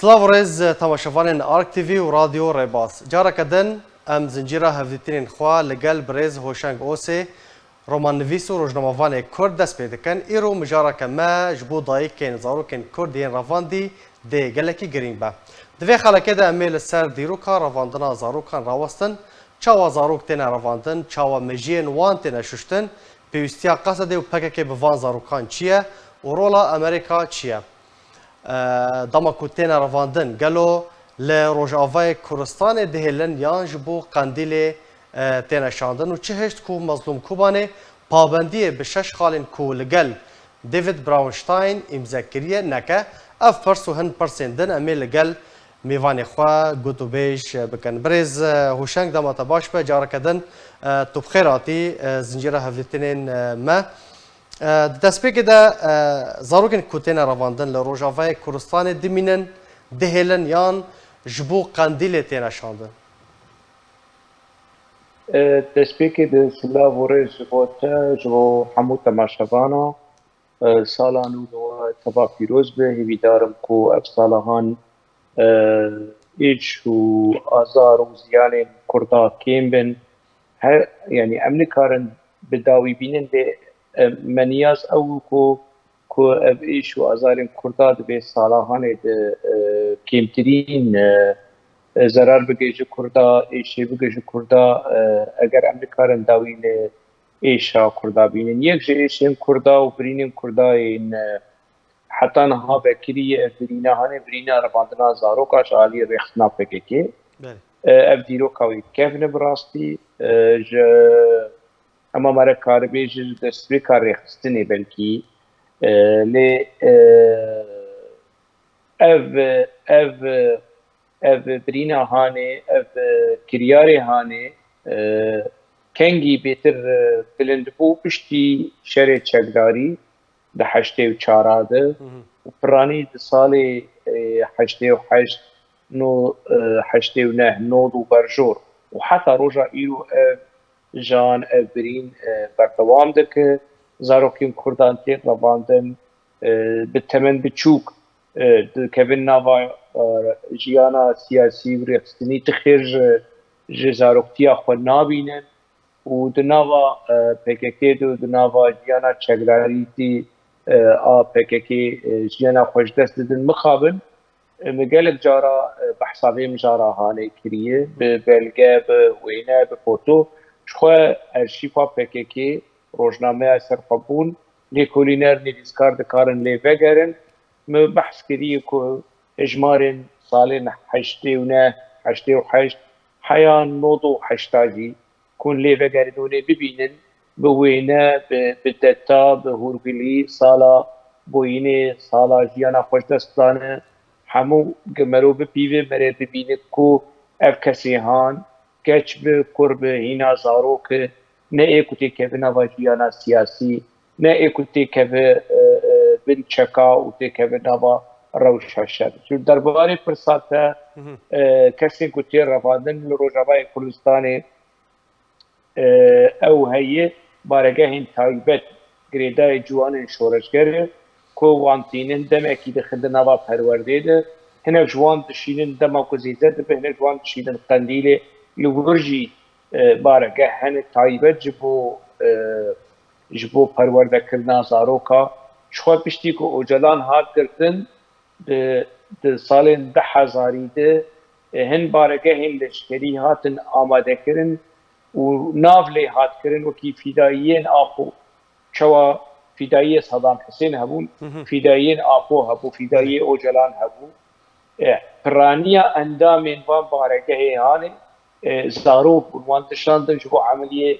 سلاو ريز تماشافان آرك تيفي وراديو ريباس جارا كدن ام زنجيرا هفدتين خوا لقل بريز هوشانگ اوسي رومان نویسو روزنامه‌وان کرد دست پیدا کن ایرو مجارا کما جبو دایی کن زارو کن کردین رواندی ده گلکی گرین با دوی خالکه ده امیل سر دیروکا رواندنا زارو کن راوستن چاوا زاروک تینا رواندن چاوا مجین وان تینا ششتن پیوستیا قصده و پکه به وان زارو کان چیه و رولا امریکا چیه دما کوتینا رواندن گلو لروجاوای کردستان دهلن یان جبو قندیل تینا شاندن و چه هشت کو مظلوم کوبانه پابندی به شش خالن کو لگل دیوید براونشتاین امضا کریه نکه اف پرسو هن پرسندن امی لگل میوان خوا گوتو بیش بکن بریز هوشنگ دما تباش به جارا کدن تو بخیراتی زنجیره هفلتینین ما دست پیک ده زاروکن کوتینا رواندن لروجاوای کردستان دمینن دهلن یان جبو قندیل تینا شاندن تسبیکی ده سلا وره جبو حمود تماشاوانا سالانو دو تبا پیروز به هیویدارم کو افسالهان ایچ و آزار و زیان کردا کیم بن هر يعني امنكارن بداوي بينن به منياز او کو ایچ و آزار کردا به سالهان ده کیمترین zarar bigêje Kurda, êşê bigêje Kurda eger em nikarin dawî lê êşa Kurda bînin. Yek ji êşên Kurda û birînên Kurdayên heta niha vekirî ev birîna hane birîna revandina zaroka ji aliyê rêxistina PKK. Ev dîroka wê kevne bi rastî ji ema mere karibê ji destpêka rêxistinê belkî lê ev birîna hane ev kiryarê hane kengî bêtir bilind bû piştî şerê çekdarî di heştê û çara de û piranî di salê heştê û heşt heştê û neh nod û berjor û heta roja îro ev jan ev birîn berdewam dike zarokên Kurdan tê revandin bi temen biçûk dikevin nava jiyana siyasî û rêxistinî tixêr ji zaroktiya xwe nabînin û di nava PKK de û di nava jiyana çekdarî tî a PKK jiyana xwe ji dest didin mixabin min gelek cara behsa vê mijara hane kiriye bi belge bi wêne bi foto ji xwe erşîfa PKK rojnameya serxwebûn lêkolîner nivîskar dikarin lê vegerin min behs kiriye ku hejmarên salên heştê û neh heştê û heşt heya nod û heşta jî kun lê vegerin û lê bibînin bi wêne bi deta bi hûrgilî sala boyînê sala jiyana xwe ji dest dane hemû merov bi pîvê mere bibînin ku ev kesê han geç bi kur bi hîna zarok ne ê ku tê keve nava jiyana siyasî ne ê ku tê keve bin çeka û tê keve nava rewşa şer. Ji derbarê pirsa te kesên ku tê revandin li Rojavayê Kurdistanê ew heye baregehên taybet girêdayê ciwanên şoreşger ku wan tînin demekî dixin di nava perwerdê de hinek ji wan dişînin dema ku zêde dibe hinek ji wan dişînin qendîlê li wir jî baregeh hene taybet ji bo perwerdekirina zaroka ji xwe piştî ku ocalan hat girtin di salên 2000 de hin baregehên leşkerî hatin amadekirin û nav lê hatkirin wekî fîdayiyên Apo çawa fîdayiyê Sedam Hüseyn hebûn fîdayiyên Apo hebû fîdayiyê ocalan hebû piraniya endamên van baregehê hane zarok bûn wan dişandin ji bo emeliyê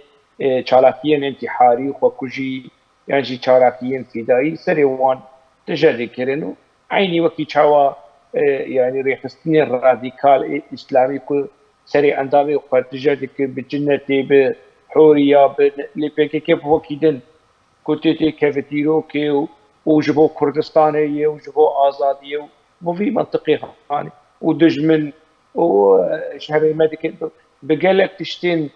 çalakiyên intîharî xwekujî yan jî çalakiyên fîdayî serê wan dijelêkirin û aynî wekî çawa yani rêxistinê radîkal îslamî ku serê endamê xwe dije dike bi cinnetê bi horiya bi lê PKK wekî din ku tê keve dîrokê û ji bo Kurdistanê ye û ji bo azadiyê û bi vî mentiqê hane û dijmin û şerê me dikin bi gelek tiştên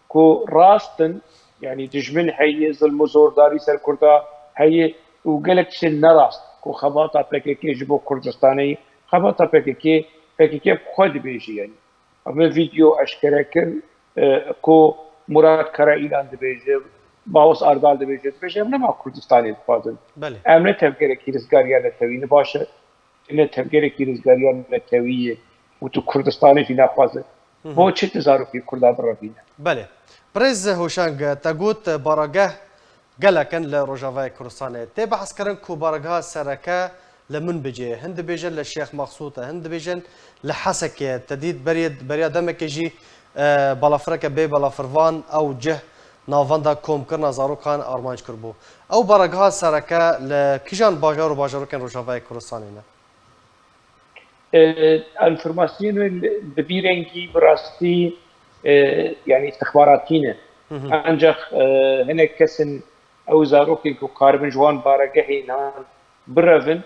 ku rastin yani dijmin heye zilm û zordarî ser Kurda heye û gelek tiştên nerast ku xebata PKK ji bo Kurdistanê خبطه PKK خود بیجی یعنی اما ویدیو اشکره کرد کو مراد کara ilan dibêje Baos Ardal dibêje em nema Kurdistanê dixwazin بله em ne tevgerekî rizgariya netewî baş e ne tevgerekî rizgariya netewî ye û tu Kurdistanê jî naxwaze bo çi tu zarokê Kurda birevîne بله برز هوشنگ تگوت بارگه گلکن ل روجاوای کردستان تی بحث کردن کو بارگه سرکه لمن بجه هند بیجن لشیخ مقصود هند بیجن لحسک تدید بریا دمک جی بالافرک بی بالافروان او جه ناواندا کوم کرنا زاروکان آرمانج کربو او بارگه سرکه لکیجان باجار و باجارکن روجاوای کردستان نه انفورماسیون bi rengî bi rastî yani istixbaratî ne ancak hinek kesin ew zarokên ku karibin ji wan baregehê nan birevin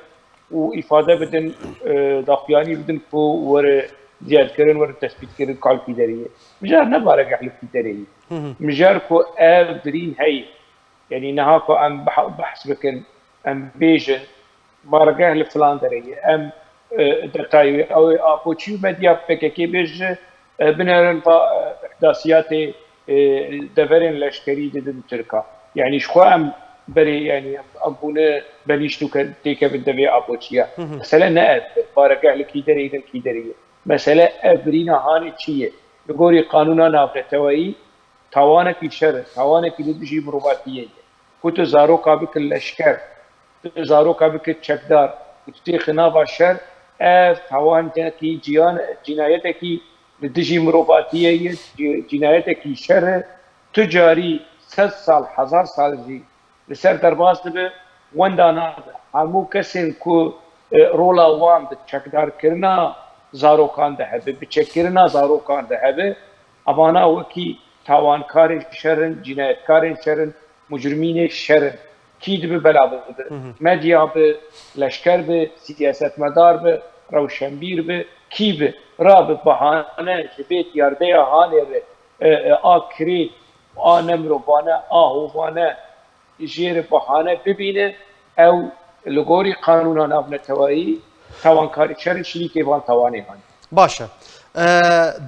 û îfade bidin daxuyanî bidin ku were ziyadkirin were tespîtkirin kalkî derê mijar ne baregeh li derê mijar ku ev birîn heye yani niha ku em behs bikin em bêjin baregeh li filan derê ye em detaylı ew apoçî medya PKK bêje بنرن احداثياتي دفرين لشكري ددن تركا يعني شخوا ام بري يعني ابونا بليشتو تيكا بالدبي ابوتشيا مثلا نائب بارقع لكي دري لكي دري مثلا ابرينا هاني تشيه بقولي قانونا نافله توي توانك الشر توانك لدجي مروباتيه كنت زارو قابك الاشكر زارو قابك الشكدار كنت خناف الشر توان كي جيان جنايتك لدجي مروباتيه جنايتك شر تجاري 100 سال 1000 سال جي لسر درباس به وندانا همو کسین کو رولا وان د چکدار کرنا زاروکان ده به بچکرنا زاروکان ده به امانا وکی تاوانکار شرن جنایتکار شرن مجرمین شرن کی به بلاده مدیا به لشکر به سیاست مدار به روشنبیر به کی به را به بهانه جبیت یارده هانه به آکری آنمروانه آهوانه جیر بهانه ببینه او لگوری قانون نافنتوایی توانکاری شر شریک وان توانی هان باشه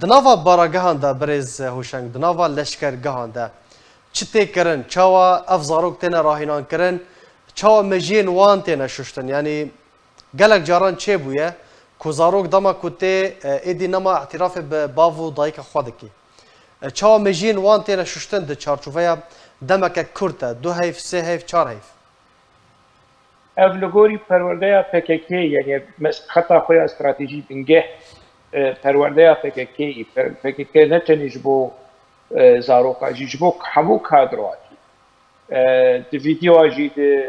دناوا باراگهان دا برز هوشنگ دناوا لشکرگهان دا چی کرن چاوا افزاروک تینا راهینان کرن چاوا مجین وان تینا ششتن یعنی گلک جاران چه بویه کوزاروک دما کوته ایدی نما اعتراف به باو دایک خودکی چاوا مجین وان تینا ششتن د چارچوبه دمک کرده 2 هیف 3 هیف 4 هیف افلگوری پرورده PKK یعنی خطا خوی استراتژی بنگه پرورده PKK نتنیج بو زاروکا جیجبو همو کادرواتی دی ویدیو آجی دی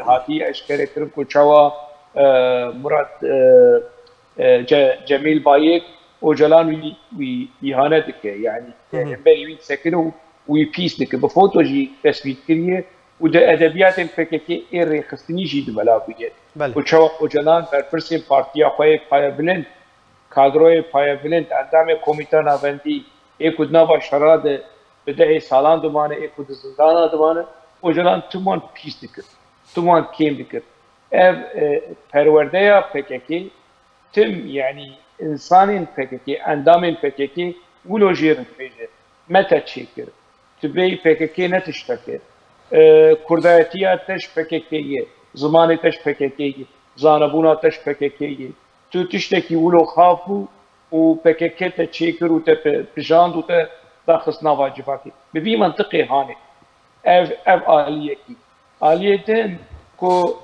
هاتی اشکره کرم کو چاوا مراد جمیل بایک و جلان وی ایهانه دکه یعنی بری وی سکنو وی پیس دکه بفوتو جی تثبیت کریه و ده ادبیات PKK اری خستنی جی دو بلا بوید و چاوا و جلان برپرسی پارتیا خواه پای بلند کادروی پای بلند اندام کمیته ناوندی ایکود نوا شراد بده سالان دومانه ایکود زندان دومانه و جلان تومان پیس دکر تومان کیم دکر ev perverdeya PKK tüm yani insanın PKK endamın PKK ulojirin beje meta çekir tübey PKK ne tiştakir kurdayetiya teş PKK'ye zamanı teş PKK'ye zanabuna teş PKK'ye tu tişteki ulo khafu و PKK te çekir u te pijand u te daxis nava civaki bi mantıqi hani ev aliyeki aliyetin کو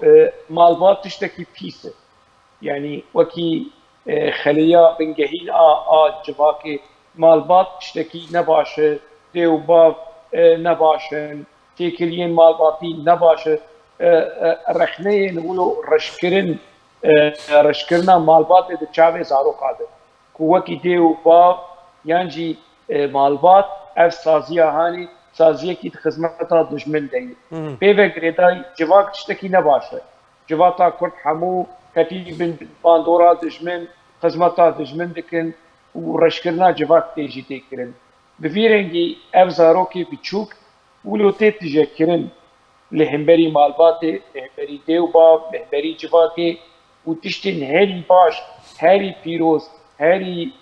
مالبات تشتكي بيسه يعني وكي خليا بنجهين جواكي مالبات تشتكي نباشه ديوباف نباشن تيكلين مالباتي نباشه رخنين ولو رشكرنا مالبات ده چاوي زارو قادر كو وكي ديوباف يانجي مالبات اف سازيا هاني سازیه کی خدمتا دشمن دی به گریدای جواک تشتکی نباشه جواتا کرد همو کتیب باندورا دشمن خدمتا دشمن دکن و رشکرنا جواک تیجی تکرن بفیرنگی افزارو کی بچوک ولو تجکرن لهمبری مالبات لهمبری دیوبا لهمبری جواکی و تشتین هری باش هری پیروز هری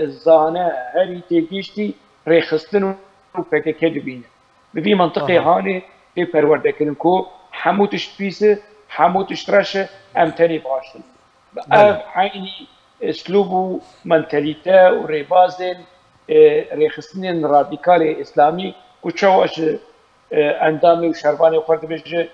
زانه هری تگیشتی ریخستن و پکه دبینه ببین منطقه هانی به پرورده کردن کو همو تشتبیسه همو تشترشه امتنی باشه عینی اسلوب و منتالیته و ریبازن ریخستن رادیکال اسلامی کوچواش اندامی و شربانی خورد بشه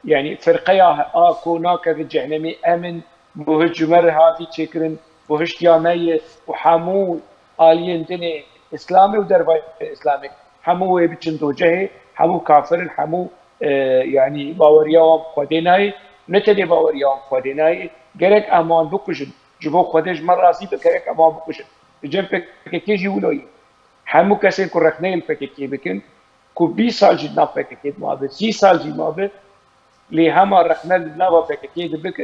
يعني فرقيا اكو ناكا في جهنمي امن بوهج مر هذه تشكرن بوهج يامي وحمو الين دني اسلامي ودربي اسلامي حمو بچن دوجه حمو كافر حمو يعني باوريا خديناي نتدي باوريا خديناي جرك امان بكشن جبو خدج مراسي بكرك امان بكشن جنب كيجي ولوي حمو كسين كرخني الفككي بكن كو 20 سال جدنا فككي ما 30 سال جي ما لی همه رخنه نوا پککی دبک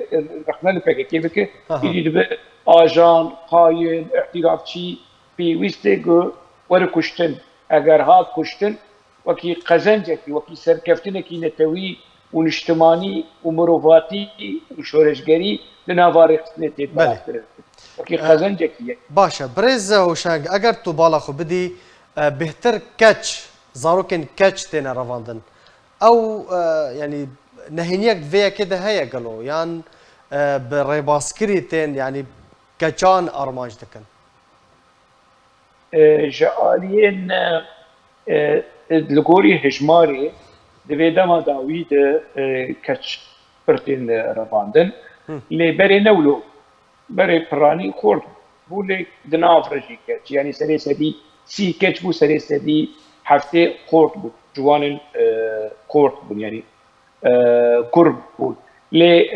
رخنه پککی بک ایدی دب آجان قاین احترافچی پیوسته گو ور کشتن اگر هات کشتن وکی قزنجکی وکی سرکفتن کی نتوی و اجتماعی و مروفاتی و شورشگری لنوار خصنتی باستر وکی قزنجکی باشه برز هوشنگ اگر تو بالا خو بدی بهتر کچ زاروکن کچ تینا رواندن او يعني نهينيك فيا كده هيا قالوا يعني بريباسكريتين يعني كجان ارماج دكن جالين الجوري هجماري دفيدا ما داويد كاتش برتين رفاندن اللي بري نولو بري براني خورد بولي دنافرجي كاتش يعني سري سدي سي كاتش بو سري سدي حفتي خورد بو جوان خورد بو يعني قرب بود لی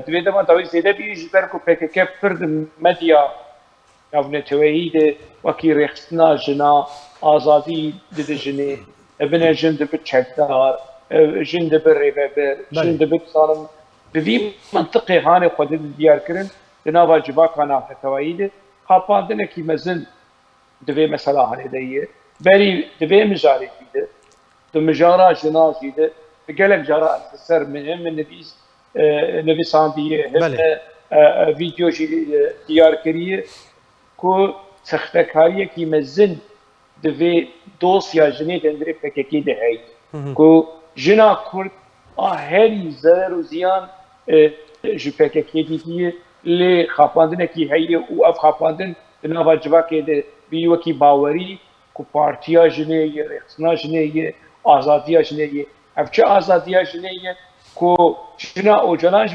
دویده ما داوی زیده بیش برکو پکک فرد مدیا نافنتویی ده وکی رخصنا جنا آزادی ده جنی ابن جند بچکدار جند بالربابر جند بتصالم بوی منطقه هانه خود دیار کرن دناوا جبا کانا فتوایی ده خاپاندنه کی مزن دوی مثلا هانه دیه بری دوی مجاری ده دو مجارا جنازی ده قالك جراء السر من نفيس نفيساندية هم فيديو ديار كريه كو سختكاريه كي مزن دفي دوسيا جنيد اندري فككي دهي كو جنا كورد هاري زر وزيان جو فككي دي لي خاپاندن كي هي و اف خاپاندن نافا جواكي ده بيوكي باوري كو بارتيا جنيه رخصنا جنيه آزاديا جنيه افچه آزادیه جنیه کو جنا اوجلان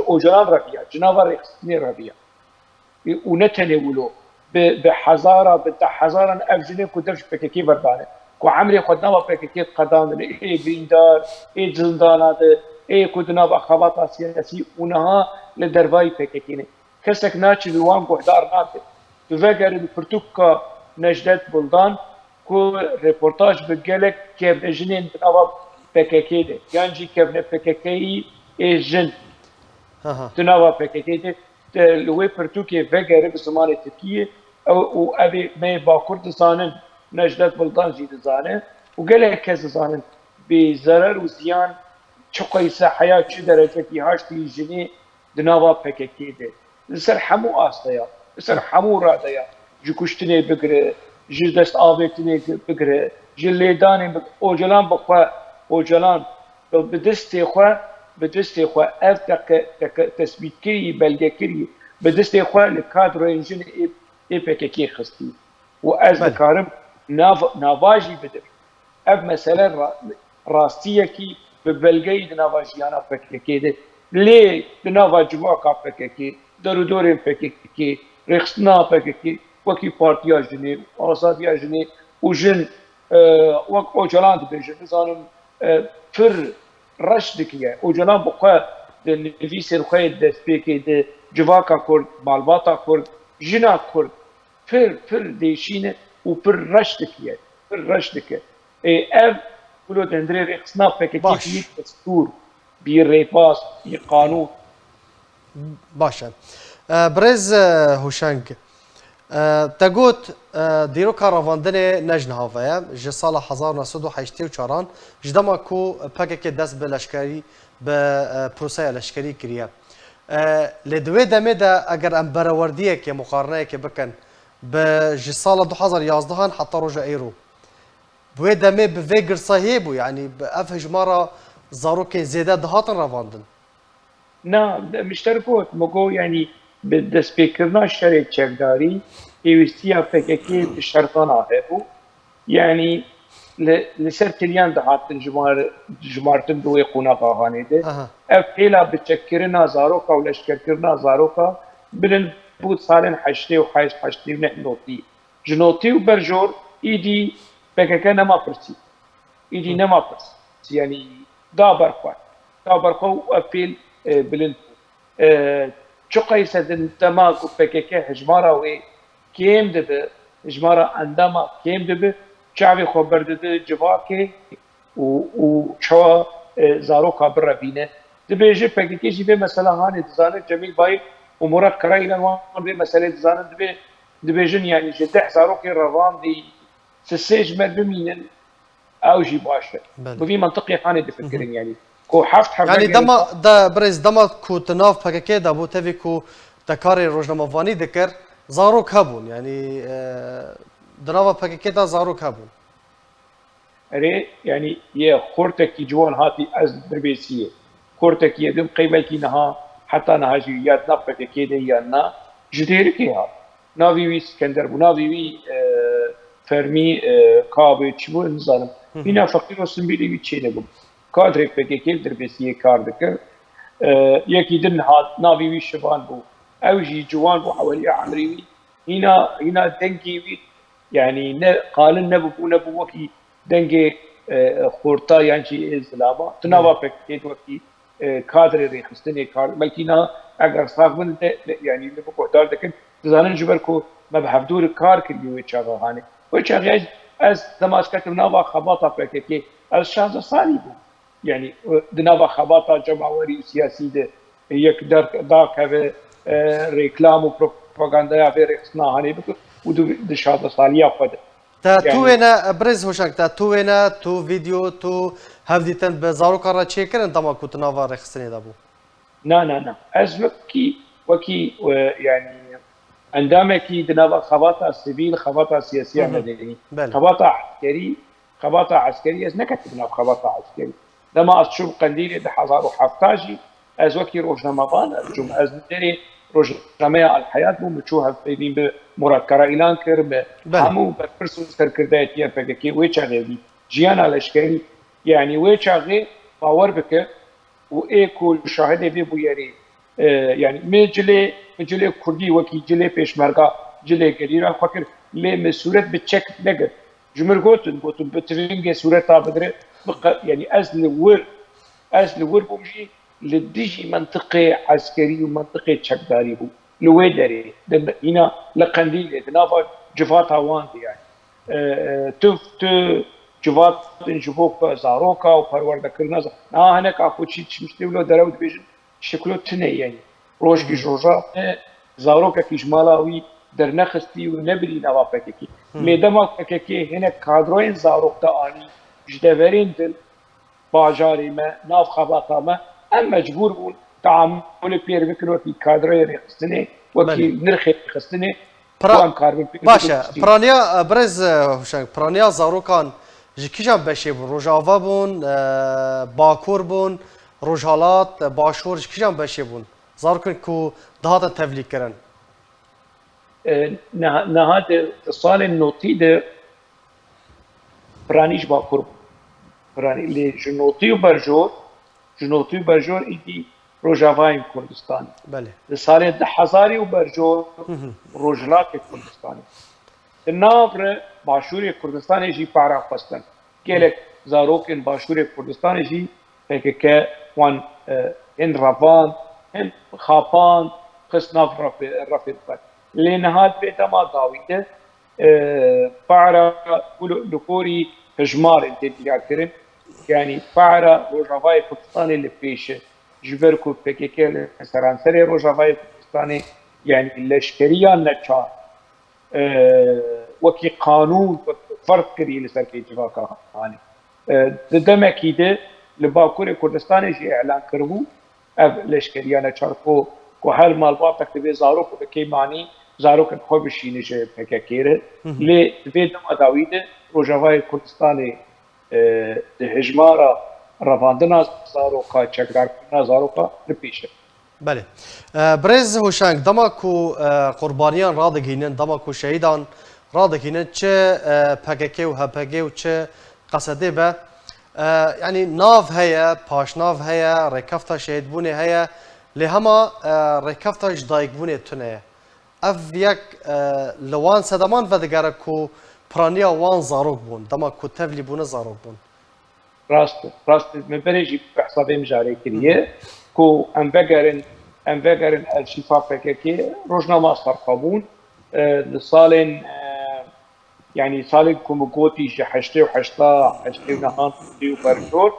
اوجلان ربیا جناور رخصنی ربیا و نتنولو به حزاره به حزارا افجنه کو درش پککی بردانه کو عمري خدنا پککی قدان ای گریندار ای زندانات ای کدنا بخوات سیاسی اونها لدروای پککینه کسک ناچ دوام گهدار ناته تو وگر پرتوکا نجدت بلدان کو رپورتاج بگلک که بجنین دنوا پککی ده یعنی که نه پککی ایجن دنوا پککی ده لوی پرتوکی وگر به زمان ترکیه او ابي ما باكورد زانن نجدت بلدان جيد زانه وقال كذا زانن بضرر وزيان چقيسه حياه چه درجه کی هاشتي جني دنوا پککی ده سر حمو استيا سر حمو راديا جكشتني بگره جدست آبتني بگره جليداني اوجلان بخوا اوجلان بدست خو اف تثبیت کری بلگه کری بدست خو لکادر انجن ای پککی خستی و از بکارم نواجی بدر اف مثلا راستیه کی به بلگه نواجیانا پککی ده لی نواجوا کا پککی درو دور پککی رخصنا پککی وکی پارتیا جنی آزادیا جنی و جن وک اوجلان دبیجن نزانم پر رش دکیه اوجلان بخوا نویسر خواه دست پیکی ده جواکا کرد مالباتا کرد جنا کرد پر دیشینه و پر رش دکیه پر رش دکیه اف کلو دندره رخصنا پککی بیت دستور بی ریپاس بی قانون باشه برز هوشنگ تقوت ديرو كارافاندني نجن هافايا جي صالة 1984 جدما كو باكيكي دست بالاشكاري ببروسيا الاشكاري كريا لدوی دمه دا اگر ام براوردیه که مقارنه که بکن به سال 2011 حتی روژا ایرو بوی دمه به ویگر صحیبو یعنی به اف هجمارا زاروک زیده دهاتن رواندن نه مشتركوت مگو يعني بالدست بكرنا شريك چكداري ايوستيا فككي بشرطانا هبو يعني لسر تليان دهاتن جمارتن دوي قوناقا هانيده اها اف هيلا بتشكرنا زاروكا ولشكرنا زاروكا بلن بود صالن حشتي وحايش حشتي ونحنوتي جنوتي وبرجور ايدي فككا نما برسي ايدي نما برسي يعني دابر خو افيل بلند چقای سدن تماک و پککه هجمارا وی کیم دبه هجمارا انداما کیم دبه چاوی خبر دده جواکه و چوا زارو کابر ربینه دبه جه پککه جی به مثلا هانی دزانه جمیل بای امورا کرای لنوان به مسئله دزانه دبه جن يعني جده زارو که روان دی سسیج مر بمینن او جی باشه بفي منطقي هاني دفكرين يعني کو حفت يعني دما دا برز دما کو تناف پککه دا بو تفی کو دکار روزنامه‌وانی دکر زاروک هبون يعني دناف پککه دا زاروک هبون اري يعني يا خورتك جوان هاتي از دربيسيه خورتك يدم قيبلكي نها حتى نهاجي يا نفك كده يا نا جديركي ها نافي اسكندر بنافي فرمي كابي تشبو نظام بنا فقير وسمبيلي بيتشينه کادر پکیل دربیسی کار دکر یکی دن هات ناوی وی شبان بو اوجی جوان بو حوالی عمری وی هنا دنگی وی يعني قالن نبو وكي دنگي خورتا يعني شيء إسلاما تناوا بكيت وكي كادر ريخستني كار بلكينا اگر صاحبن يعني نبو دار دكن زانن جبركو ما بحفدور كار كلي ويتشاغا هاني ويتشاغا از دماسكت ناوا خباطا بكيكي از شانز صالي بو يعني دناوا خباطا جماوري سياسي ده يك داك هذا ريكلام وبروباغندا في ريخستنا هاني بكو ودو دشاده صاليا فد تا تو انا برز هوشنگ تا تو انا تو فيديو تو هفديتن بزارو كارا تشيكر انت ما كنت نافا رخصني دابو نا از وكي يعني عندما كي دناوا خباطة سيفيل خباطة سياسية مدني خباطة عسكري از نكتب دناوا خباطة عسكري لما اشوف قنديل ده حزارو حفتاجي از وكي روجنامه بان از ندري روزنامه الحياه بو مچوها بين مراد كرايلان كر همو برسو سركردات يا فككي ويچاغي جيانا لشكري يعني ويچاغي باور بك وايكو شاهد بي بو يري يعني مجلي كردي وكي جلي پيشمرگا جلي گريرا فكر لي مسورت بچك نگر جمر گوتن بترينگ صورت بدر يعني از لور بوجي لديجي منطقة عسكرية ومنطقة شكداري بو لويدري هنا لقنديل دنافا جفات هوان يعني تف جفات نجبوك زاروكا وپرورده كرنا هناك اكو شيء مشتولو دراود بيجن شكله تنه يعني روش كي جوجا زاروكا كي جمالاوي در نخستي ونبري نوا پككي ميدما پككي هنا كادروين زاروكتا اني جدورين دل باجاري ما ناف خباطا ما ام مجبور بون تعامل بير بكر وكي كادري خستني وكي نرخي خستني باشا برانيا برز هوشنگ برانيا زاروکان جکیجان بشه بون روجاوا بون باکور بون روجالات باشور جکیجان بشه بون زاروکن کو دهات تبلیغ کرن نهاد اتصال النوتي ده برانيش باکور براني لي جنوتي وبرجور ايدي روجافاين كردستان بله لسالي دحزاري وبرجور روجلات كردستان النابر باشوري كردستان يجي بارا قستن كيلك زاروكن باشوري كردستان يجي هيك وان ان رافان ان خابان قسناف رفض لنهاد بيتما داويته بارا لكوري هجمار انت ديارترين يعني بارا روجافاي كردستاني اللي فيش جبركو بكيكي سرانسري روجافاي كردستاني يعني اللشكريه نتشار وكي قانون فرق كري لسركي جواكا هاني دمكي ده لباكور كردستاني جي اعلان كربو اف لشکریانه چارکو کو هر مالبات تکتبه زاروک و کی معنی زاروک خو بشینه جه پککیره لی دویدم اداویده روجاوای کردستان ده هجمارا رواندنا زاروکا چکدار کردنا زاروکا لپیشه. بله برز هوشنگ دما کو قربانیان را دگینن دما کو شهیدان را دگینن چه پککی و هپگی و چه قصده به يعني ناف هيا باش ناف هيا ركفتا شهيد بوني هيا لهما ركفتا جدايق بوني تنيا اف يك لوان سدمان ودگره کو پرانيا وان زاروك بون دما کو تفلي بون زاروك بون راست مبرجي بحسابي مجاري كريه كو ام بگرن الشفا پککی روزنامه سرقابون لسالين يعني سالك كوموكوتي شي حشتي وحشتا حشتي ونهان دي وبرشور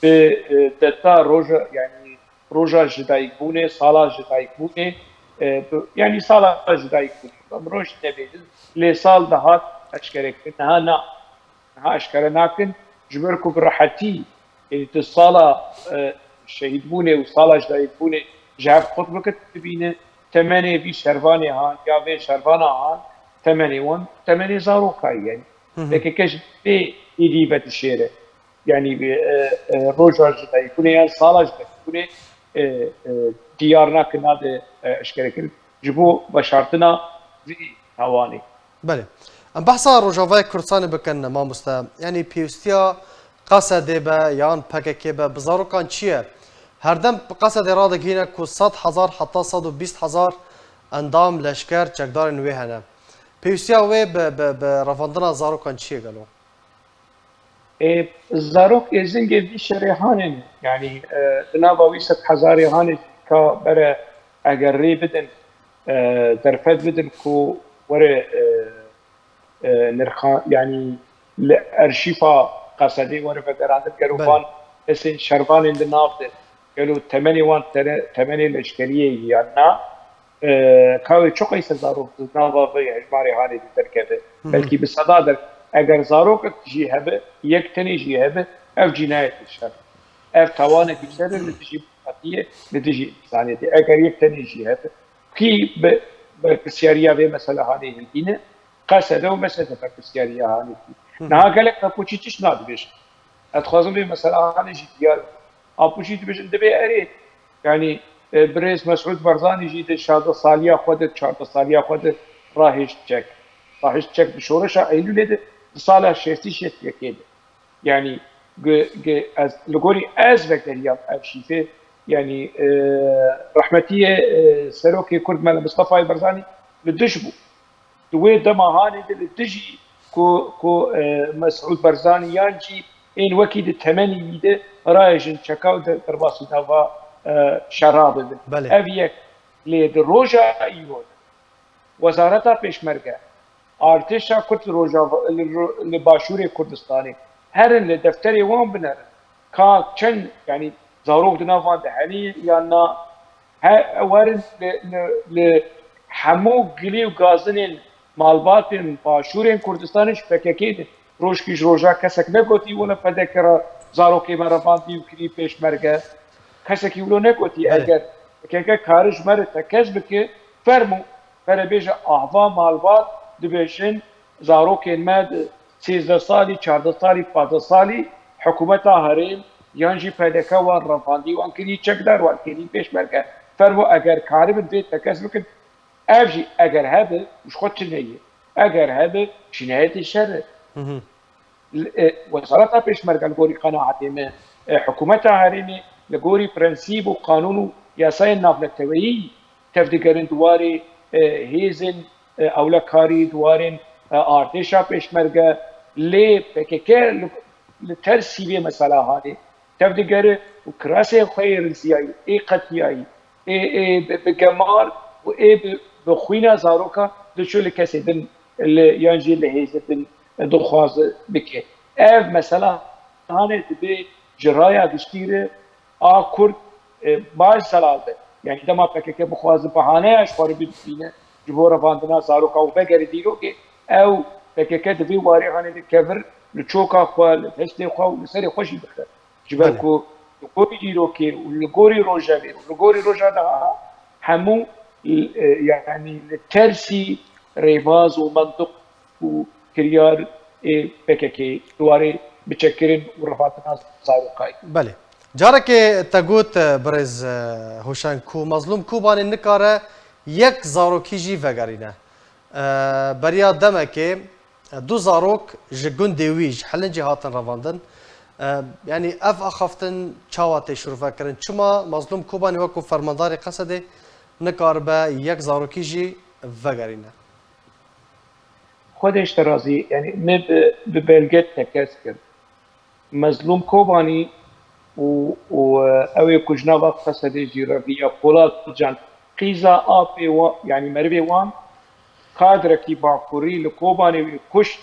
بدتا روجا يعني روجا جدايكوني صالا جدايكوني يعني صالا جدايكوني مروش نبيل لي صال دهات اشكرك نها اشكرناكن جبركم براحتي يعني الصاله شهيد بوني وصالا جدايكوني جاب خطبك تبينه تمني في شرفاني هان يا في شرفانا هان ثمانية زاروكاي يعني لكن كاش في إديبة الشيرة يعني روجر جدا يكون يعني صالة جدا يكون ديارنا كنا ده أشكرك جبو بشرطنا في هواني. بله ام بحثا روجاوای کردستان بکن ما مستا يعني پیوستیا قصد به یان پککی به بزاروکان چیه هر دم قصد را دگینه کو 100,000 حتی 120,000 اندام لشکر چکدار نوی هنه پیوستیا وی به رفاندنا زاروکان چیه گلو؟ زاروک ازن گفتی شریحانه يعني ناباوی 100,000 هانه که برای اگر ری بدن درفت بدن کو وره نرخان يعني الارشيفا قصدي وره بقراندن قالوا اسن شربان عند النافذ قالوا 8 الاشكاليه يعني كاوي çok ise zarok nava ve icmari hali terkebe belki bir sadadır eğer zarok tiji hebe yek tane ji hebe ev cinayet şer ev tavanı kimseler tiji patiye tiji zaniyeti eğer yek tane ji hebe ki بسياريا في مثلا هذه الدينة قصده ومسده بسياريا هذه نها قالك أبوشي تشناد بيش أتخاصم في مثلا هذه جديار أبوشي تبيش دبي أريد يعني بريز مسعود برزاني جيد شاده ساليا خودت شاده ساليا خودت راهش تشك بشورشة أيلو لده صالح شيفتي شيت يكيد يعني از لغوري از بكتيريا أبشيفه يعني رحمتيه سلوكي كرد مال مصطفى برزاني للدشبو دوي دما هاني للدجي كو مسعود برزاني يانجي ان وكيد الثماني يده رايجن تشكاو درباسي دافا شراب افيك لید روجا ایود وزارتا پیشمرگه ارتشا کرد روجا لباشور کردستانی هرن لدفتر وان بنرن کا چن يعني زاروك دنافان دهني يانا ورن لحمو قلي وغازنين مالباتن باشورين كردستانش فككيد روشكيش روجا كسك نقوتي ولا فدكرا زاروكي مرافاندي وكري پیشمرگه كسك يولو نقوتي اگر كيكا كارج مر تكز بك فرمو فربيجا اعضاء مالبات دبيشن زاروكين ماد 13 سالي 14 سالي 15 سالي حكومتها هرم يانجي پدكا وان رفاندي وان كري چكدار وان كري پیشمرگه فرمو اگر كارب بيت تكز بك افجي اگر هذا مش خدش نيه اگر هذا جناية الشر وزارتها پیشمرگه لغوري قناعتي ما حكومتها هرمي لغوري برنسيب وقانون ياساي النافلتوي تفدقرن دواري هيزن اولا كاري دوارن ارتشا پیشمرگه لي بككر لترسيبه مثلا هذه تفدقر وكراسي خير سياي اي قتياي اي بجمال واي بخوينا زاروكا دشو لكسدن اللي ينجي اللي هيزن دخواز بك اف مثلا هانه تبي جرايا دشتيره كرد باش سلاده يعني دما پکک بخواز بهانه اشوار بینه جبور باندنا زاروکا و بگری دیرو که او پکک دوی واری هانه کفر لچوکا خو هستی خو سری خوشی بخره جبر کو لگوری ایروکی و لگوری روجاوی و لگوری روجادا همو يعني ترسي ريباز ومنطق وكريار بككي دواري بتشكرين ورفعتنا صاروخاي. بله جارك تقوت برز هوشان کو مظلوم کوبان نکاره یک زاروکی جی وگرینه بریا دمکه دو زاروک جگون دیویج حلن جهاتن رواندن يعني اف اخفتن چاوات شروع کردن چما مظلوم کوبانی وکو فرماندار قصده نکار به یک زاروکی جی وگرینه خودش ترازی يعني ما ببلغت تكاس كرد مظلوم كوباني و اوي كجنابا قصدي جيرافيا قولات جان قيزا ابي و يعني مربي وان قادره كي باكوري لكوباني كش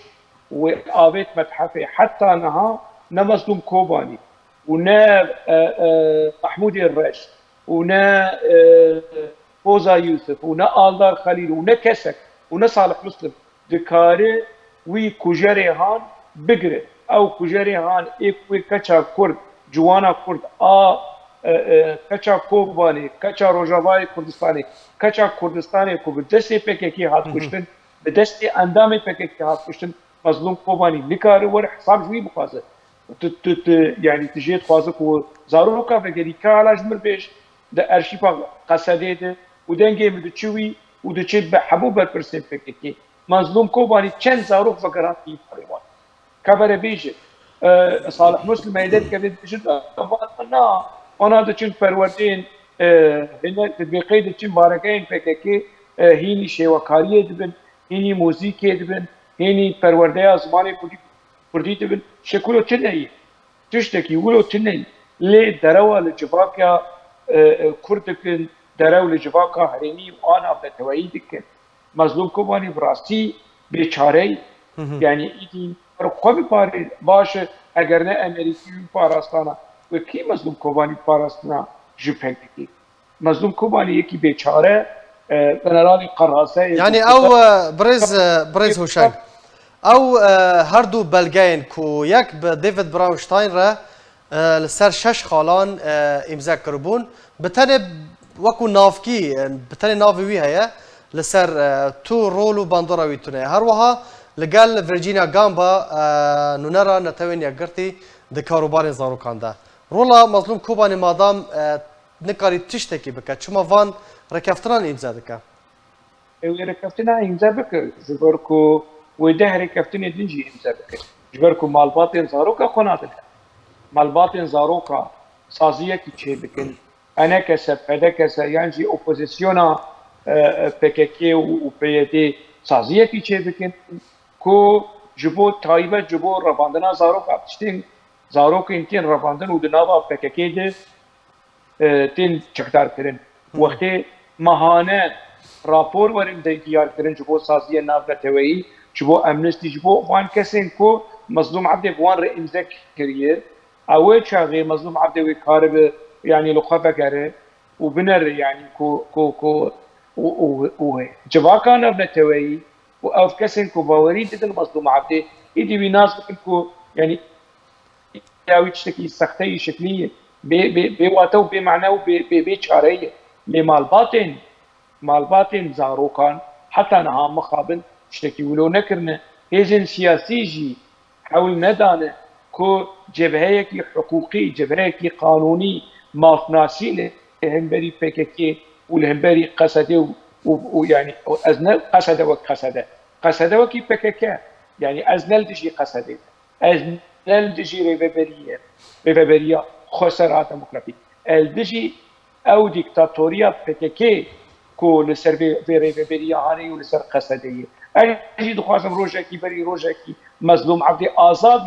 وآبيت متحفي حتى نها نمظلوم كوباني ونا محمود الرش ونا فوزا يوسف ونا آلدار خليل ونا كسك ونا صالح مسلم دكاري وي كجري هان بقري او كجري هان اكوي كچا كرد جوانا كرد كچا كوباني كچا روجاواي كردستاني كچا كردستاني كو بدستي PKK هات كشتن بدستي اندامي PKK هات كشتن مظلوم كوباني نكاري ور حساب جوي بخازه يعني تجي تخازك وزاروكا فكريكا على جمر بيش ده ارشيفا قصدي ده ودنجي مدتشوي ودتشي بحبوب البرسين PKK مظلوم كوباني چند زاروك فكرات في فريوان كبر بيجي صالح مسلم هيدت كبد بيجي انا ده چند پروردين هنا تطبيقي ده چند باركين PKK هيني شيوكاريه دبن هيني موزيكي دبن هيني پرورده زماني كردي دبن شكلو تنهي تشتكي ولو تنهي لي دروا لجباكا كردكن دروا لجباكا هريني وانا بتوعيدك مظلوم كوباني براسي بيچاري يعني ايدي رقابي باري باش اگر نه امريكي پاراستانا وكي مظلوم كوباني پاراستنا جبهكي مظلوم كوباني يكي بيچاره جنرال قراصه يعني او برز هوشنگ او هردو بلگین کو یک به دیوید براونشتاین را لسر 6 خالان امضا کربون بتنه وکو نافکی بتنه ناوی هيا لسر تو رولو باندورا ویتونه هر وها لقال فيرجينيا غامبا نونرا نتوين يقرتي دكاروبان زاروكان ده رولا مظلوم كوباني مادام نكاري تشتكي بك چما فان ركفتران امضا دكا ركفتنا امضا بك زبركو وده ركفتنا دنجي امضا بك جبركو مالباطين زاروكا خناتل مالباطين زاروكا سازيه كي تشي بكن انا كسب هذا كسب يعني اوبوزيسيونا PKK و PYD سازيه كي تشي بكن کو جبو تایبه جبو رفاندنا زاروک ابتشتین زاروک اینتین رفاندن و دنابا PKK ده تین چکدار کرن وقتی ماهانه راپور ورن دیار کرن جبو سازیه ناف نتوئی جبو امنستی جبو وان کسین کو مظلوم عبد وان را امضا کریه اوه چاغي مظلوم عبد وكارب يعني لقبه كاره وبنر يعني كو و جواكا نتوئی و او کسین کو باوری دیدن مظلوم عبده ایدی بیناز کو يعني یاوی تشتكي سختي شكليه بواتو بمعنى وبشعريه مال باطن زاروكان حتى نها مخابن تشتكي ولو نكرنا هيزن سياسي جي حول ندانه كو جبهه حقوقي جبهه قانوني مافناسي لهمبري PKK والهمبري قصده ويعني ازنل قصده وكي PKK يعني ازنل دجي قصده ازنل دجي ريفابريا خسارات ديمقراطية الدجي او ديكتاتوريا PKK كو لسر في ريفابريا هاني ولسر قصديه اجي دخوازم روجاكي بري روجاكي مظلوم عبدي آزاد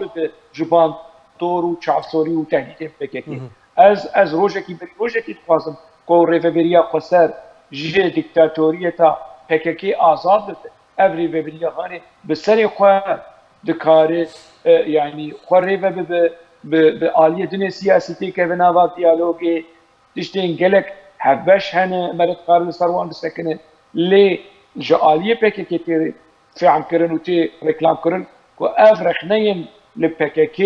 بده جبان دور و چافسوري و تهديد PKK از روجاكي بري روجاكي دخوازم كو ريفابريا خسر جي ديكتاتوريتا PKK آزاد بده افري ريفابريا هاني بسري خواه دكاري يعني خريفه بآلية دنيا سياسية كبناوا ديالوجي تشتين قالك حبش هنا مرت قارن سروان بسكنه لي جالية PKK تي فعم كرن وتي ريكلام كرن وافرخ نيم لPKK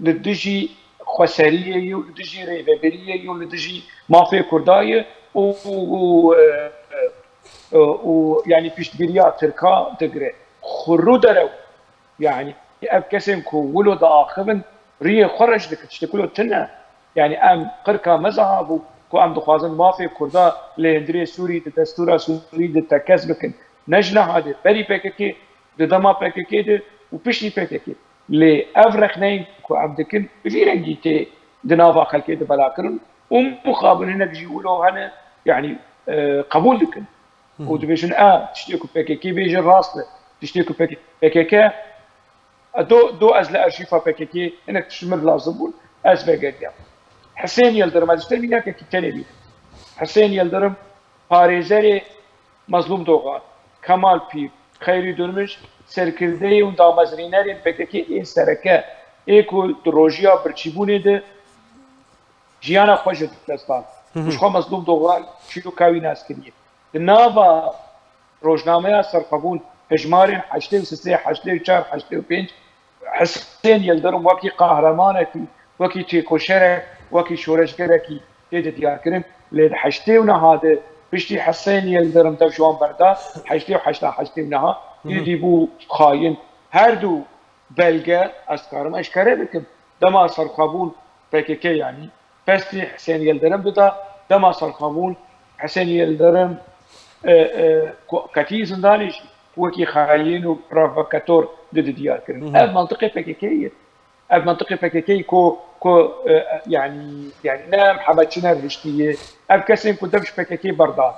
لدجي خسريه ولدجي ريفابريه ولدجي مافيا كردايه ويعني بيشتغليا تركا تقرا خرو درو يعني ابكسم كو ولو داخبن ريه خرج لك تشتكلو تنا يعني ام قركا مذهب كو ام دخوازن مافي كردا لهندري سوري دستورا سوري دتكسبك نجنا هذا بري بككي دما بككي وبشي بككي لافرخنين كو ام دكن بفيرنجيتي دنافا خلكي دبلاكرن ومقابل هناك جيولو هنا يعني قبول لكن ودبيشن تشتكو بككي بيجي راسله تشتكو بككي دو از لارشيفا بككي انك تشمر لازم از بقدر حسين يلدرم از ترمينا كتنبي حسين يلدرم پاريزري مظلوم دوغان كمال بير خيري دونمش سركردي و دامزرينري بككي اي سركه ايكو دروجيا برچيبوني ده جيانا خوش دستان مش خو مظلوم دوغان شيلو كاوي ناس كريه النافا روجنامه سرقبول هجمارين حشتي وسسي حشتي وشار حشتي وبنج حسين يلدرم وكي قهرمانكي وكي تيكوشرك وكي شورشكركي تيجي ديار كريم ليد حشتي ونهاد بشتي حسين يلدرم تفشوان بردا حشتي وحشتا حشتي ونها يديبو خاين هردو بلغة أسكارم أشكره بكم دما سرقبول بككي يعني بس حسين يلدرم بدا دما سرقبول حسين يلدرم كتي زندانيش وكي خاين وبروفوكاتور ضد ديار كريم هذا منطقي بككي هذا منطقي بككي كو يعني نام حبتشنا الهشتيه افكسين كو دبش بككي بردا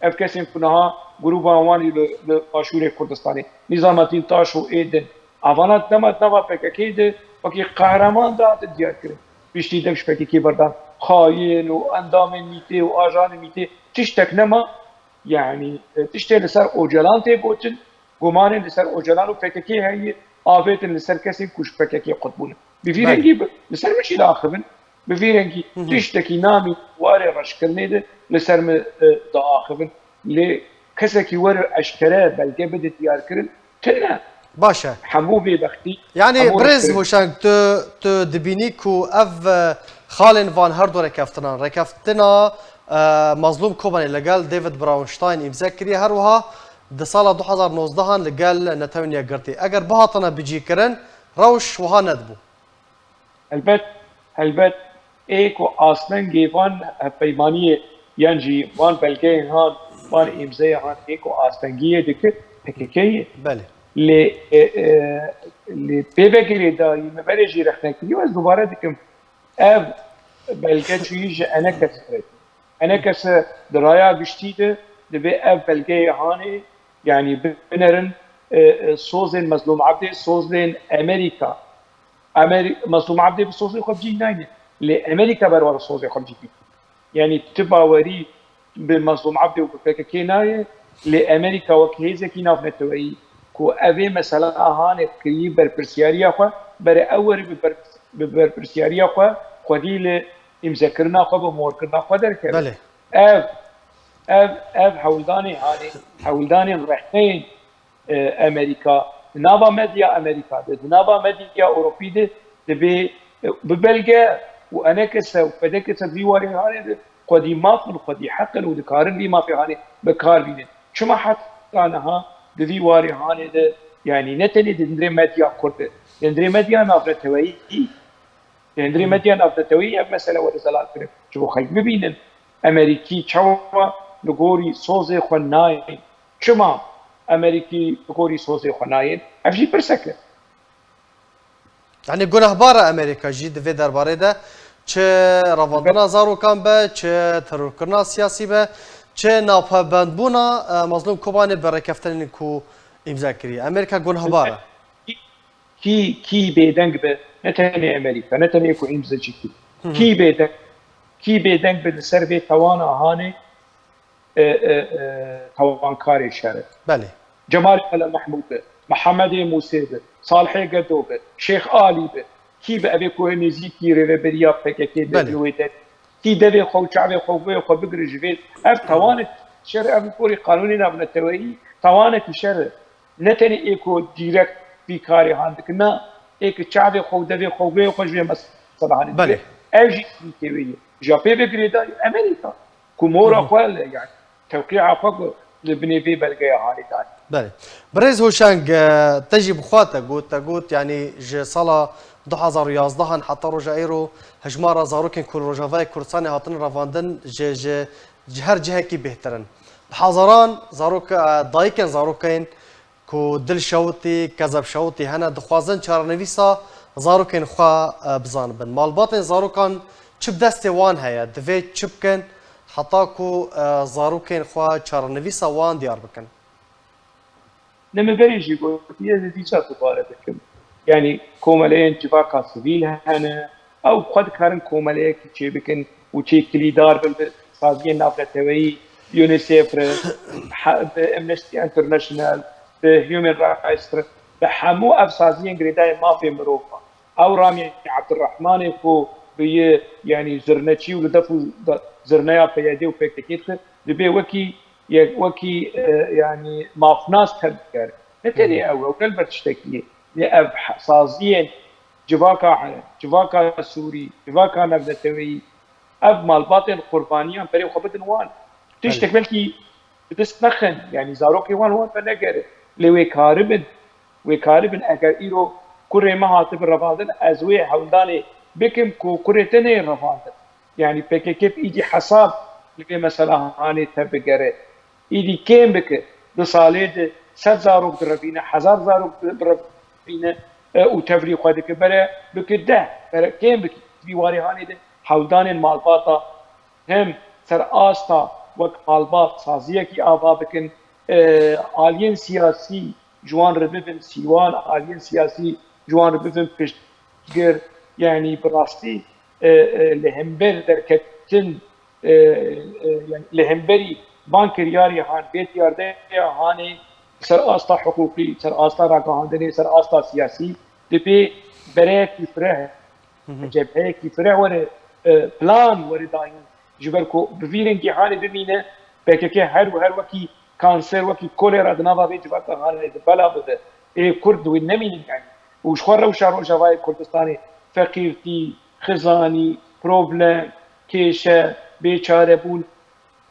افكسين كنها جروب اواني لاشور كردستاني نظام الدين تاشو ايدن افانات دمت نوا بككي ده وكي قهرمان دات ديار كريم بيشتي دبش بككي بردا خاين واندام ميتي واجان ميتي تشتك نما يعني تشتي لسر اوجلان تيبوتن قمان لسر اوجلان وبككي هي آفت لسر كسي كوش بككي قطبون بفيرنجي لسر مشي لاخبن بفيرنجي تشتكي نامي واري رشكلني ده لسر دا آخبن لكسكي واري اشكره بلقى بدت ديار كرن تنا باشا حموبي بختي يعني برز هوشنگ تو دبینی کو اف خالن وان هردو رکفتنا مظلوم کوبانی لگل دیوید براونشتاین امضا کری هر وها د سال 2019 لگل نتونیا گرتی اگر بهاتنا بجی کرن روش وها ندبو البت ایکو اصلا گیوان پیمانی یعنی وان بلگه هان وان امضا هان ایکو اصلنگیه دکه پککیه بله اللي بيبقى دا يمبرجي رحنا كي واز دوباره ديكم اف بلقى تشيج انا كس درايا بشتيده دبي اف بلقى هاني يعني بنرن صوزن مظلوم عبدي صوزن امريكا مظلوم عبدي بصوزن خبجي ناين لامريكا برور صوزن خبجي يعني تبقى وري بمظلوم عبدي وبككيناي لامريكا وكيزه كي ناف نتوي کو اوی مثلا آهان کری بر پرسیاریا خو بر اور بر پرسیاریا خو خودیل امضا کرنا خو به مور کرنا خو در کرد بله اف حولدانی رحمین امریکا نابا مدیا امریکا ده نابا مدیا اوروپی ده به ببلغه و انا کس و بدک تدویری هانه خودی ما خودی حق و دکارن دی ما في هانه بکار بینه شما حتی انها دذي واري هاني ده يعني نتني دندري مديا كرد دندري مديا نافرتوي دندري مديا نافرتوي مثلا ورزالات كرد شو خايف ببين امريكي تشوا لغوري صوزي خناي شما امريكي لغوري صوزي خناي افجي برسكه يعني گناهبار امریکا جید في درباره ده چه رواندنا زارو کان به چه ترور کرنا سیاسی به چه ناپابند بونا مظلوم کوبانی برای کفتن کو امضا کری امریکا گناهباره کی بدنگ به نتنی امریکا نتنی کو امضا چکی کی بدنگ به سر به توان آهانه توان کاری شهر بله جمال محمود محمد موسی صالح قدوب شیخ علی کی به ابي کو نزیکی ریبریا پکتی دلویت کی دبی خو شعبي خو بقري جبيل اف توانت شر ابي كوري قانوني نابن التوهي توانت شر نتني ايكو ديركت في كاري عندك نا ايك شعبي خو دبي خو بي خو جبي مثلا بله اجي كيوي جابي بجريدا امريكا كومورا قال يعني توقيع فوق لبني في بلقي هاني تاني بله برز هوشنگ تجي بخواته قوت يعني جي صلا 2011 حتى رجا ايرو هجمارا زاروكن كل رجافاي كردستان هاتن رافاندن جي هر جهه کی بهترن حاضران زاروك دايكن زاروكين کو دل شوتي كذب شوتي هنا دخوازن چارنويسا زاروكين خوا بزان بن مالباتن زاروكان چب دست وان هيا دفي چبكن حتى کو زاروكين خوا چارنويسا وان ديار بكن لما بريجي يقول هي نتيجة تبارتكم يعني كومالين جباكا سبيل هنا او قد كارن كومالين كي بكن وشي كليدار بالصازين نافلتوي يونيسيف امنستي انترناشونال هيومن رايتس بحمو افسازين جريداي ما في مروفا او رامي عبد الرحمن كو بي يعني زرنتشي ولدفو زرنايا بيدي وبيكتكيت دبي وكي يعني مافناس تذكر نتري او قلبت تشتكي لأب صازين جواكا سوري جواكا نبذتوي اب مال باطن قربانيان بري خبط نوان تشتك بلكي بتستنخن يعني زاروكي وان فنقر لوي كاربن اگر ايرو كوري ما هاتف الرفاضن ازوي حولداني بكم كوري تني الرفاضن يعني كيف يجي حساب لكي مثلا هاني تبقره ایدی کم بکه دو ساله ده 100 زاروک دربینه 1000 زاروک دربینه او تفریق خواهده که بکه ده کم بکه بیواری هانی ده حولدان مالباتا هم سر آستا وک مالبات سازیه کی آبا بکن آلین سیاسی جوان ربفن سیوان آلین سیاسی جوان ربفن پشتگر يعني براستي لهمبر دركتن يعني لهمبري بانكر ياري هان بيت يارده هاني سر آستا حقوقي سر آستا راقاندني سر آستا سياسي دبي بريك يفرح جبهه يفرح ور بلان ور داين جبركو بفيرن كي هاني بمينه بكك هر وكي كانسر وكي كوليرا دنابا بيت بقى هاني بلا بده كرد والنمين يعني وشخور وشارو جواي كردستاني فقيرتي خزاني بروبلم كيشه بيچاره بول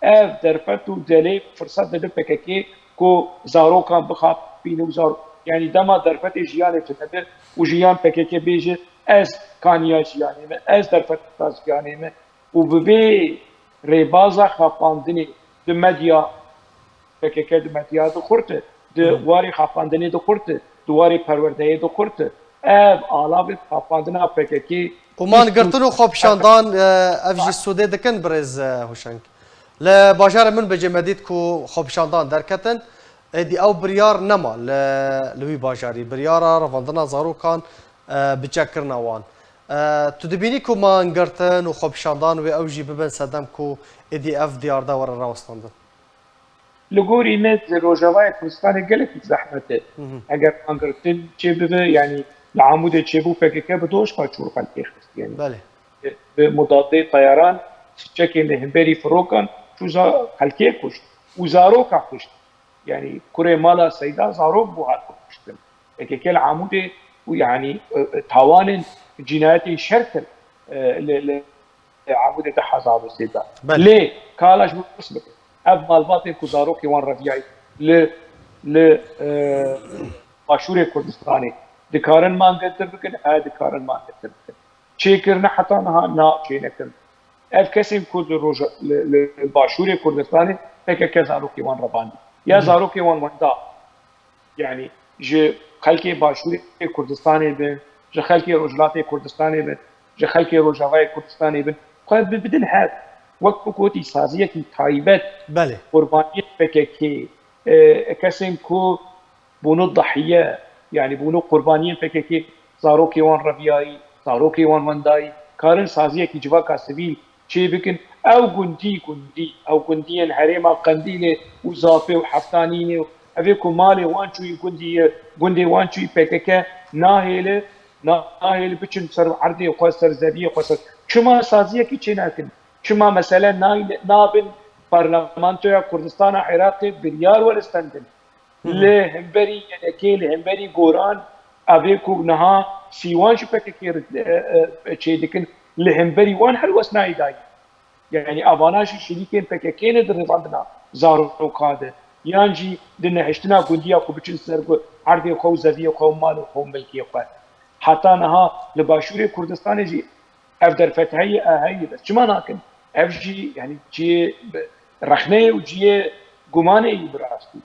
اف درفتو دلي فرصت ده بككي كو زارو كان بخاب بينو زارو يعني دما درفت جيان فتدر وجيان بككي بيجي از كانيا جياني از درفت تاز جياني وببي ريبازا خافاندني de medya بككي de medya de خورته de واري خافاندني de خورته دواري پروردهی دو خورته اف آلاب خافاندنا بككي ومان قرتنو خوب شاندان افجي السوداء دكن برز هوشنگ لباجار من بجي مديد كو خوب شاندان دركتن دي او بريار نما لوي باجاري بريارا رفاندنا زارو كان بچكرنا وان تدبيني كو مان قرتن وخوب شاندان و اوجي ببن سدم كو دي اف ديار دا ورا راوستاندن لغوري نت روجاواي كردستان قالك زحمته اگر مان قرتن چه يعني العمود تشيبو PKK بدوش قاچور قلبي يعني بله بمضادي طيران تشكي لهمبري فروكان شو خلكي كشت وزاروكا كشت يعني كوري مالا سيدا زاروك بوهات كشت PKK العمود ويعني توان جنايات شركه لعمود تحازاب السيدا ليه كالاش بسبب اب مالباتي كزاروكي وان رفيعي ل باشور كردستاني دكارن مان قدر بكن دكارن مان قدر بكن چيكرنا حتى نا چينكن اف كسيم كود روجا الباشور كردستاني هيك كزاروكي وان رباني يا زاروكي وان وندا يعني ج خلقي باشور كردستاني بن ج خلقي رجلاتي كردستاني بن ج خلقي روجاواي كردستاني بن قد بدل هاد وقت كوتي سازيه كي تايبت بله قربانيه PKK كسيم كو بونو الضحيه يعني بونو قربانيين PKK زاروكي وان رفيعي زاروكي وان ونداي كارن سازيه كي جواكا سبيل شي بكن او جندي او جنديا هريما قنديله وزافي وحفتانيني افيكو مالي وانشوي جندي وانشوي PKK ناهيله بچن سر عرضي وخسر زبيه وخسر شما سازيه كي چناكن شما مثلا نابن برلمانتويا كردستان عراقي بريار ولستندن لهمبري يعني كي لهمبري غوران ابي كو نها سيوان شو بكير شي دكن لهمبري وان حلو اسناي داي يعني اباناشي شريكين بكيكين در عندنا زارو قاده يانجي دنا هشتنا قنديا كو بچن سر عرضي خو زوي خو مال خو ملكي خو حتى نها لباشوري كردستان جي افدر فتحي هي بس ما ناكن افجي يعني جي رخنه وجي گمانه براستي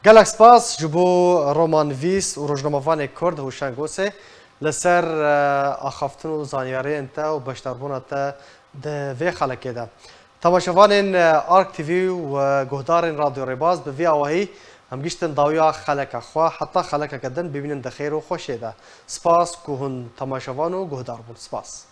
گلک سپاس جبو رومان ویس و روزنامه‌وان کرد هوشنگ اوسه لسر آخافتن و زانیاری انتا و بشتربون انتا ده وی خلقه ده تماشاوان آرک تیوی و گهدار رادیو ریباز به وی آواهی هم گشتن داویا خلق خوا حتی خلق کدن ببینن دخیر و خوشه ده سپاس که هن تماشاوان و گهدار بون سپاس